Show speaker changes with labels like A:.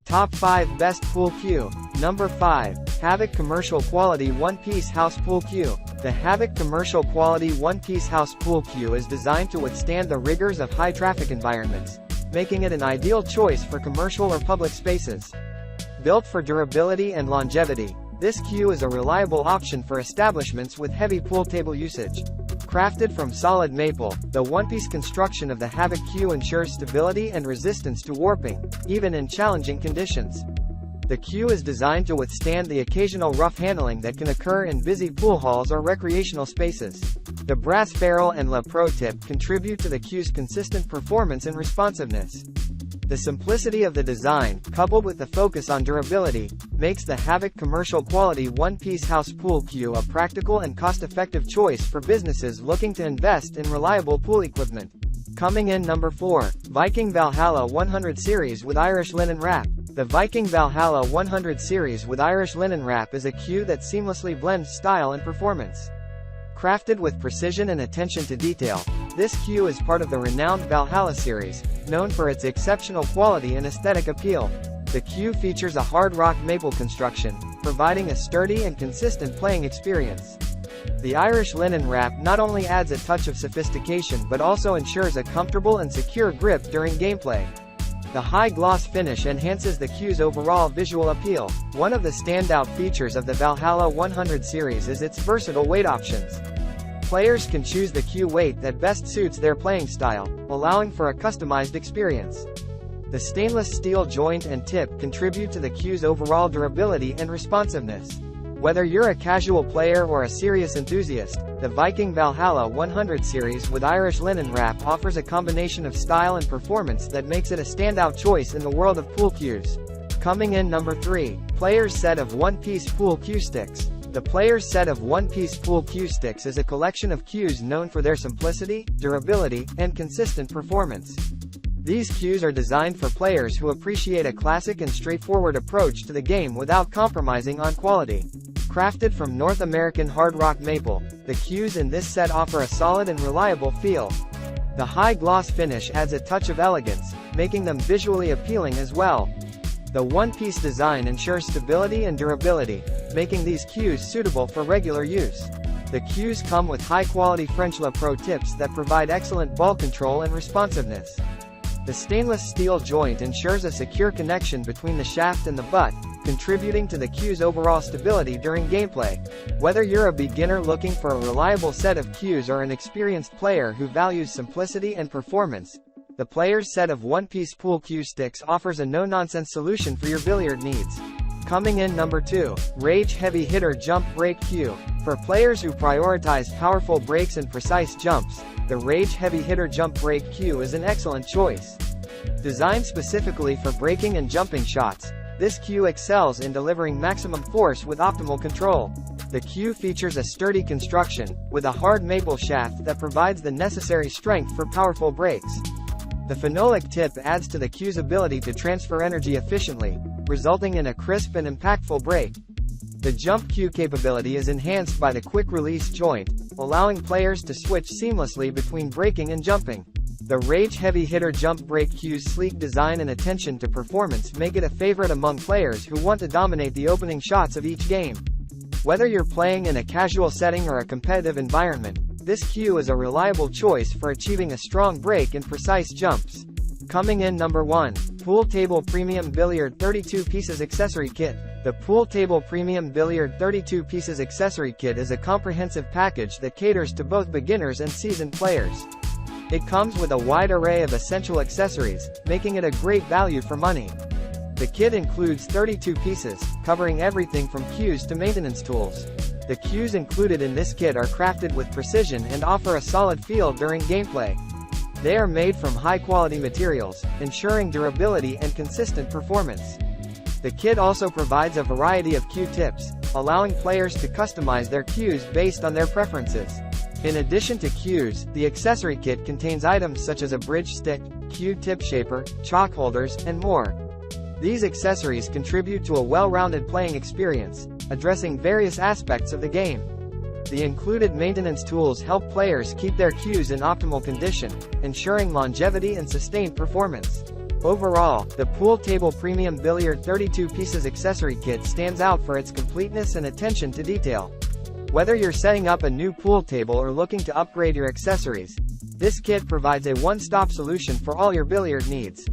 A: Top 5 Best Pool Cue. Number 5. Havoc Commercial Quality One-Piece House Pool Cue. The Havoc Commercial Quality One-Piece House Pool Cue is designed to withstand the rigors of high-traffic environments, making it an ideal choice for commercial or public spaces. Built for durability and longevity, this cue is a reliable option for establishments with heavy pool table usage. Crafted from solid maple, the one-piece construction of the Havoc cue ensures stability and resistance to warping, even in challenging conditions. The cue is designed to withstand the occasional rough handling that can occur in busy pool halls or recreational spaces. The brass barrel and La Pro tip contribute to the cue's consistent performance and responsiveness. The simplicity of the design, coupled with the focus on durability, makes the Havoc Commercial Quality One-Piece House Pool Cue a practical and cost-effective choice for businesses looking to invest in reliable pool equipment. Coming in number 4. Viking Valhalla 100 Series with Irish Linen Wrap. The Viking Valhalla 100 Series with Irish Linen Wrap is a cue that seamlessly blends style and performance. Crafted with precision and attention to detail, this cue is part of the renowned Valhalla series, known for its exceptional quality and aesthetic appeal. The cue features a hard rock maple construction, providing a sturdy and consistent playing experience. The Irish linen wrap not only adds a touch of sophistication but also ensures a comfortable and secure grip during gameplay. The high-gloss finish enhances the cue's overall visual appeal. One of the standout features of the Valhalla 100 series is its versatile weight options. Players can choose the cue weight that best suits their playing style, allowing for a customized experience. The stainless steel joint and tip contribute to the cue's overall durability and responsiveness. Whether you're a casual player or a serious enthusiast, the Viking Valhalla 100 series with Irish linen wrap offers a combination of style and performance that makes it a standout choice in the world of pool cues. Coming in number 3. Player's Set of One-Piece Pool Cue Sticks. The Player's Set of One-Piece Pool Cue Sticks is a collection of cues known for their simplicity, durability, and consistent performance. These cues are designed for players who appreciate a classic and straightforward approach to the game without compromising on quality. Crafted from North American hard rock maple, the cues in this set offer a solid and reliable feel. The high-gloss finish adds a touch of elegance, making them visually appealing as well. The one-piece design ensures stability and durability, making these cues suitable for regular use. The cues come with high-quality French La Pro tips that provide excellent ball control and responsiveness. The stainless steel joint ensures a secure connection between the shaft and the butt, contributing to the cue's overall stability during gameplay. Whether you're a beginner looking for a reliable set of cues or an experienced player who values simplicity and performance, the Player's Set of One-Piece Pool Cue Sticks offers a no-nonsense solution for your billiard needs. Coming in number 2. Rage Heavy Hitter Jump Break Cue. For players who prioritize powerful breaks and precise jumps, the Rage Heavy Hitter Jump Break Cue is an excellent choice. Designed specifically for breaking and jumping shots, this cue excels in delivering maximum force with optimal control. The cue features a sturdy construction, with a hard maple shaft that provides the necessary strength for powerful breaks. The phenolic tip adds to the cue's ability to transfer energy efficiently, resulting in a crisp and impactful break. The jump cue capability is enhanced by the quick-release joint, allowing players to switch seamlessly between breaking and jumping. The Rage Heavy Hitter Jump Break Cue's sleek design and attention to performance make it a favorite among players who want to dominate the opening shots of each game. Whether you're playing in a casual setting or a competitive environment, this cue is a reliable choice for achieving a strong break and precise jumps. Coming in number 1. Pool Table Premium Billiard 32 Pieces Accessory Kit. The Pool Table Premium Billiard 32 Pieces Accessory Kit is a comprehensive package that caters to both beginners and seasoned players. It comes with a wide array of essential accessories, making it a great value for money. The kit includes 32 pieces, covering everything from cues to maintenance tools. The cues included in this kit are crafted with precision and offer a solid feel during gameplay. They are made from high-quality materials, ensuring durability and consistent performance. The kit also provides a variety of cue tips, allowing players to customize their cues based on their preferences. In addition to cues, the accessory kit contains items such as a bridge stick, cue tip shaper, chalk holders, and more. These accessories contribute to a well-rounded playing experience, addressing various aspects of the game. The included maintenance tools help players keep their cues in optimal condition, ensuring longevity and sustained performance. Overall, the Pool Table Premium Billiard 32 Pieces Accessory Kit stands out for its completeness and attention to detail. Whether you're setting up a new pool table or looking to upgrade your accessories, this kit provides a one-stop solution for all your billiard needs.